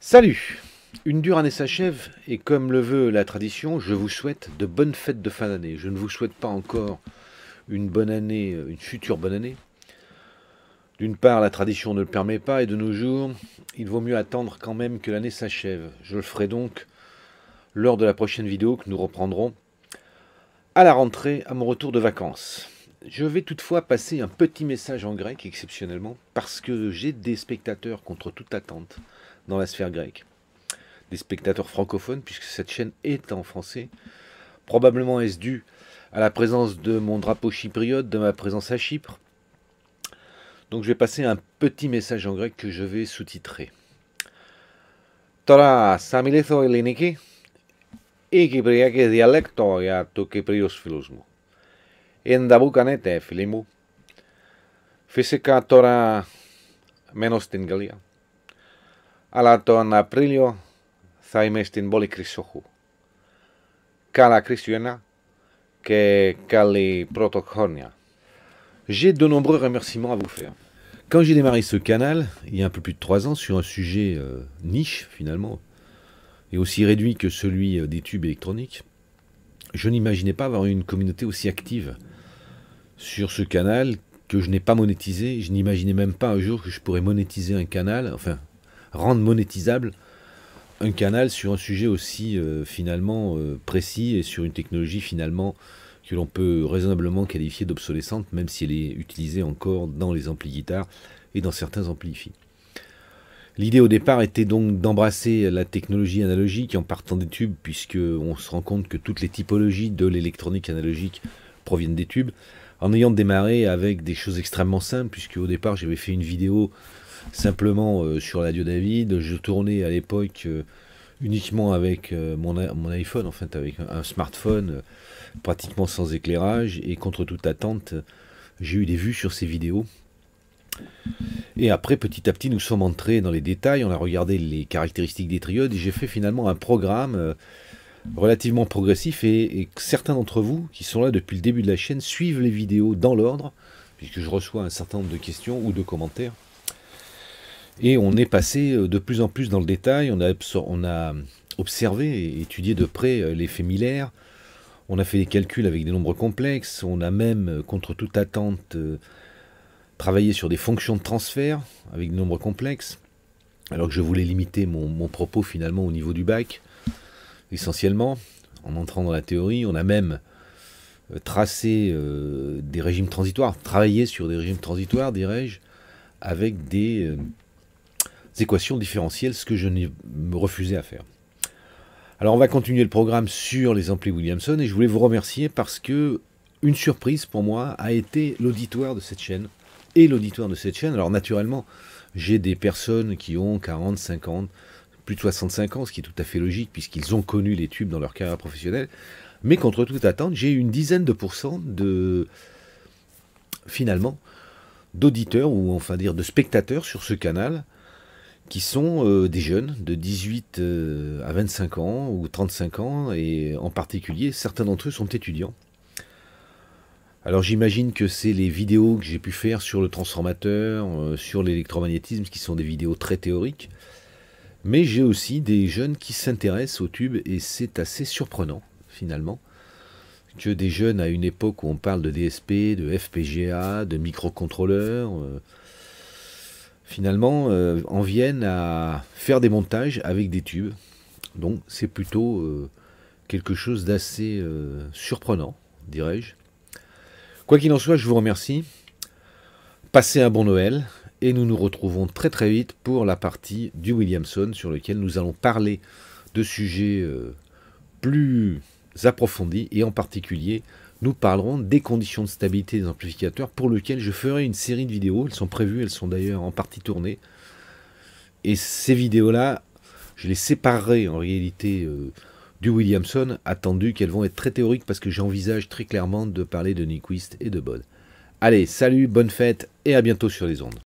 Salut! Une dure année s'achève et comme le veut la tradition, je vous souhaite de bonnes fêtes de fin d'année. Je ne vous souhaite pas encore une bonne année, une future bonne année. D'une part, la tradition ne le permet pas et de nos jours, il vaut mieux attendre quand même que l'année s'achève. Je le ferai donc lors de la prochaine vidéo que nous reprendrons à la rentrée, à mon retour de vacances. Je vais toutefois passer un petit message en grec exceptionnellement parce que j'ai des spectateurs contre toute attente dans la sphère grecque. Des spectateurs francophones puisque cette chaîne est en français. Probablement est-ce dû à la présence de mon drapeau chypriote, de ma présence à Chypre. Donc je vais passer un petit message en grec que je vais sous-titrer. Τώρα θα μιλήσω ελληνική ή κυπριακή διαλέκτο για το Κυπρίους φίλους μου. Είναι που κάνετε φίλοι μου. Φυσικά τώρα μένω στην Γαλλία. Αλλά τον Απρίλιο θα είμαι στην πόλη Χρυσοχού. Καλά Χριστούγεννα και καλή πρωτοχρονιά. J'ai de nombreux remerciements à vous faire. Quand j'ai démarré ce canal, il y a un peu plus de 3 ans, sur un sujet niche finalement, et aussi réduit que celui des tubes électroniques, je n'imaginais pas avoir une communauté aussi active sur ce canal que je n'ai pas monétisé. Je n'imaginais même pas un jour que je pourrais monétiser un canal, enfin rendre monétisable un canal sur un sujet aussi finalement précis et sur une technologie finalement que l'on peut raisonnablement qualifier d'obsolescente, même si elle est utilisée encore dans les amplis guitares et dans certains amplifis. L'idée au départ était donc d'embrasser la technologie analogique en partant des tubes, puisqu'on se rend compte que toutes les typologies de l'électronique analogique proviennent des tubes, en ayant démarré avec des choses extrêmement simples, puisque au départ j'avais fait une vidéo simplement sur la David, je tournais à l'époque uniquement avec mon iPhone, en fait avec un smartphone pratiquement sans éclairage, et contre toute attente j'ai eu des vues sur ces vidéos. Et après petit à petit nous sommes entrés dans les détails, on a regardé les caractéristiques des triodes et j'ai fait finalement un programme relativement progressif, et certains d'entre vous qui sont là depuis le début de la chaîne suivent les vidéos dans l'ordre, puisque je reçois un certain nombre de questions ou de commentaires. Et on est passé de plus en plus dans le détail, on a observé et étudié de près l'effet Miller, on a fait des calculs avec des nombres complexes, on a même, contre toute attente, travaillé sur des fonctions de transfert avec des nombres complexes, alors que je voulais limiter mon propos finalement au niveau du bac, essentiellement, en entrant dans la théorie. On a même tracé des régimes transitoires, travaillé sur des régimes transitoires, dirais-je, avec des équations différentielles, ce que je me refusais à faire. Alors on va continuer le programme sur les amplis Williamson, et je voulais vous remercier parce que une surprise pour moi a été l'auditoire de cette chaîne. Et l'auditoire de cette chaîne, alors naturellement, j'ai des personnes qui ont 40, 50, plus de 65 ans, ce qui est tout à fait logique puisqu'ils ont connu les tubes dans leur carrière professionnelle, mais contre toute attente, j'ai une dizaine de pourcents finalement, d'auditeurs, ou enfin dire de spectateurs sur ce canal, qui sont des jeunes de 18 à 25 ans ou 35 ans, et en particulier, certains d'entre eux sont étudiants. Alors j'imagine que c'est les vidéos que j'ai pu faire sur le transformateur, sur l'électromagnétisme, qui sont des vidéos très théoriques, mais j'ai aussi des jeunes qui s'intéressent aux tubes, et c'est assez surprenant, finalement, que des jeunes à une époque où on parle de DSP, de FPGA, de microcontrôleurs, finalement, en viennent à faire des montages avec des tubes. Donc c'est plutôt quelque chose d'assez surprenant, dirais-je. Quoi qu'il en soit, je vous remercie. Passez un bon Noël, et nous nous retrouvons très très vite pour la partie du Williamson, sur lequel nous allons parler de sujets plus approfondis, et en particulier, nous parlerons des conditions de stabilité des amplificateurs, pour lesquels je ferai une série de vidéos. Elles sont prévues, elles sont d'ailleurs en partie tournées. Et ces vidéos-là, je les séparerai en réalité du Williamson, attendu qu'elles vont être très théoriques, parce que j'envisage très clairement de parler de Nyquist et de Bode. Allez, salut, bonne fête, et à bientôt sur les ondes.